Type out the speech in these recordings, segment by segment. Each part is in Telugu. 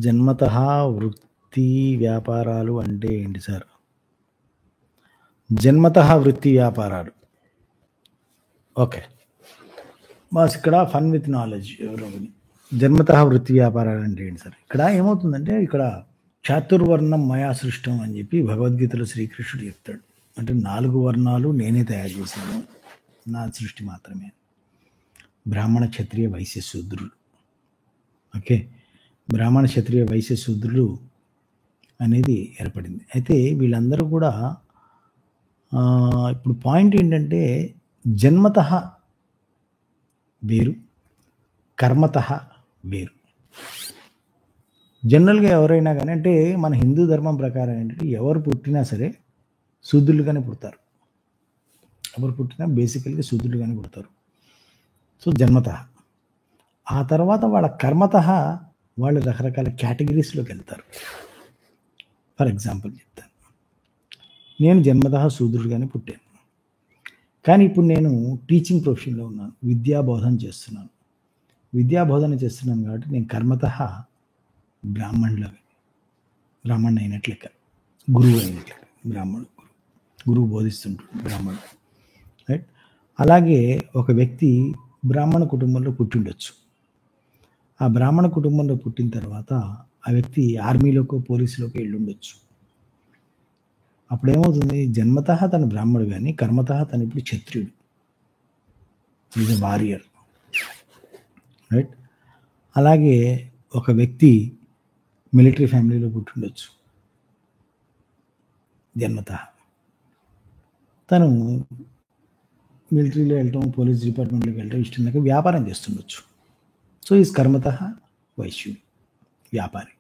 జన్మతః వృత్తి వ్యాపారాలు అంటే ఏంటి సార్? జన్మతః వృత్తి వ్యాపారాలు. ఓకే. బాస్ ఇక్కడ ఫన్ విత్ నాలెడ్జ్ ఎవరో ఒకరు. జన్మతః వృత్తి వ్యాపారాలు అంటే ఏంటి సార్? ఇక్కడ ఏమవుతుందంటే ఇక్కడ చాతుర్వర్ణం మయా సృష్టం అని చెప్పి భగవద్గీతలో శ్రీకృష్ణుడు చెప్తాడు. అంటే 4 వర్ణాలు నేనే తయారు చేశాను. నా సృష్టి మాత్రమే. బ్రాహ్మణ, క్షత్రియ, వైశ్య, శూద్రులు. ఓకే. బ్రాహ్మణ, క్షత్రియ, వైశ్య, శూద్రులు అనేది ఏర్పడింది. అయితే వీళ్ళందరూ కూడా ఇప్పుడు పాయింట్ ఏంటంటే జన్మతః వేరు, కర్మతః వేరు. జనరల్‌గా ఎవరైనా గాని అంటే మన హిందూ ధర్మం ప్రకారం ఏంటంటే ఎవరు పుట్టినా సరే శూద్రులుగానే పుడతారు. ఎవరు పుట్టినా బేసికల్‌గా శూద్రులుగానే పుడతారు. సో, జన్మతః. ఆ తర్వాత వాళ్ళ కర్మతః వాళ్ళు రకరకాల కేటగిరీస్‌లోకెళ్తారు. ఫర్ ఎగ్జాంపుల్ చెప్తాను. నేను జన్మతః శూద్రుడిగానే పుట్టాను. కానీ ఇప్పుడు నేను టీచింగ్ ప్రొఫెషన్‌లో ఉన్నాను. విద్యా బోధన చేస్తున్నాను. విద్యా బోధన చేస్తున్నాను కాబట్టి నేను కర్మతః బ్రాహ్మణుడు అయినట్లు లెక్క. గురువు అయినట్లు లెక్క. బ్రాహ్మణుడు. గురువు బోధిస్తుంటాడు బ్రాహ్మణుడు. రైట్? అలాగే ఒక వ్యక్తి బ్రాహ్మణ కుటుంబంలో పుట్టిండొచ్చు. ఆ బ్రాహ్మణ కుటుంబంలో పుట్టిన తర్వాత ఆ వ్యక్తి ఆర్మీలోకో, పోలీసులోకో ఎళ్ళుండొచ్చు. అప్పుడేమవుతుంది జన్మతః తను బ్రాహ్మణుడు గాని కర్మతః తను ఇప్పుడు క్షత్రియుడు. Is a warrior. రైట్? అలాగే ఒక వ్యక్తి మిలిటరీ ఫ్యామిలీలో పుట్టిండొచ్చు. జన్మతః. తను మిలిటరీలో వెళ్ళటం, పోలీస్ డిపార్ట్మెంట్‌లోకి వెళ్ళటం ఇష్టం లేక వ్యాపారం చేస్తుండొచ్చు. సో, ఈజ్ కర్మతః వైశ్యుడు. వ్యాపారి.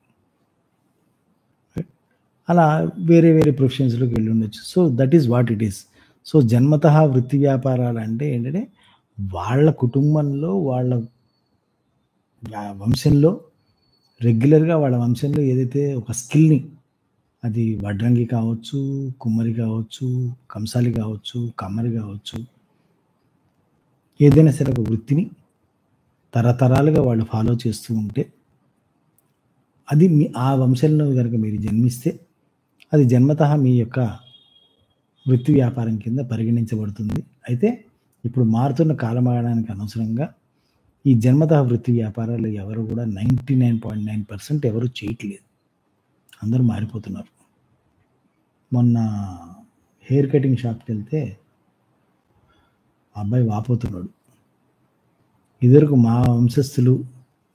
అలా వేరే వేరే ప్రొఫెషన్స్‌లోకి వెళ్ళుండొచ్చు. So, that is what it is. So, జన్మతః వృత్తి వ్యాపారాలు అంటే ఏంటంటే వాళ్ళ కుటుంబంలో, వాళ్ళ వంశంలో రెగ్యులర్‌గా వాళ్ళ వంశంలో ఏదైతే ఒక స్కిల్‌ని అది వడ్రంగి కావచ్చు, కుమ్మరి కావచ్చు, కంసాలి కావచ్చు, కమ్మరి కావచ్చు. ఏదైనా సరే ఒక వృత్తిని తరతరాలుగా వాళ్ళు ఫాలో చేస్తూ ఉంటే అది ఆ వంశంలో గనుక మీరు జన్మిస్తే అది జన్మతః మీ యొక్క వృత్తి వ్యాపారం కింద పరిగణించబడుతుంది. అయితే ఇప్పుడు మారుతున్న కాలమానానికి అనుసరంగా ఈ జన్మతః వృత్తి వ్యాపారాలు ఎవరు కూడా 99.9% ఎవరు చేయట్లేదు. అందరూ మారిపోతున్నారు. మొన్న హెయిర్ కటింగ్ షాప్‌కెళ్తే ఆ అబ్బాయి వాపోతున్నాడు. ఇదివరకు మా వంశస్థులు,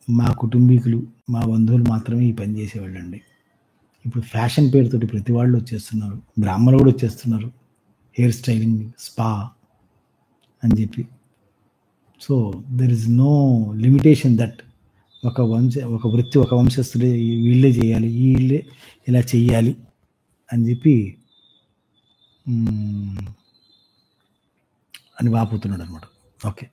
మా కుటుంబీకులు, మా బంధువులు మాత్రమే ఈ పని చేసేవాళ్ళండి. ఇప్పుడు ఫ్యాషన్ పేరుతోటి ప్రతి వాళ్ళు వచ్చేస్తున్నారు. బ్రాహ్మణులు కూడా వచ్చేస్తున్నారు. హెయిర్ స్టైలింగ్, స్పా అని చెప్పి. So, there is no limitation that ఒక వృత్తి ఒక వంశస్థులే వీళ్ళే చేయాలి, వీళ్ళే ఇలా చెయ్యాలి అని చెప్పి అని వాపోతున్నాడనమాట. ఓకే.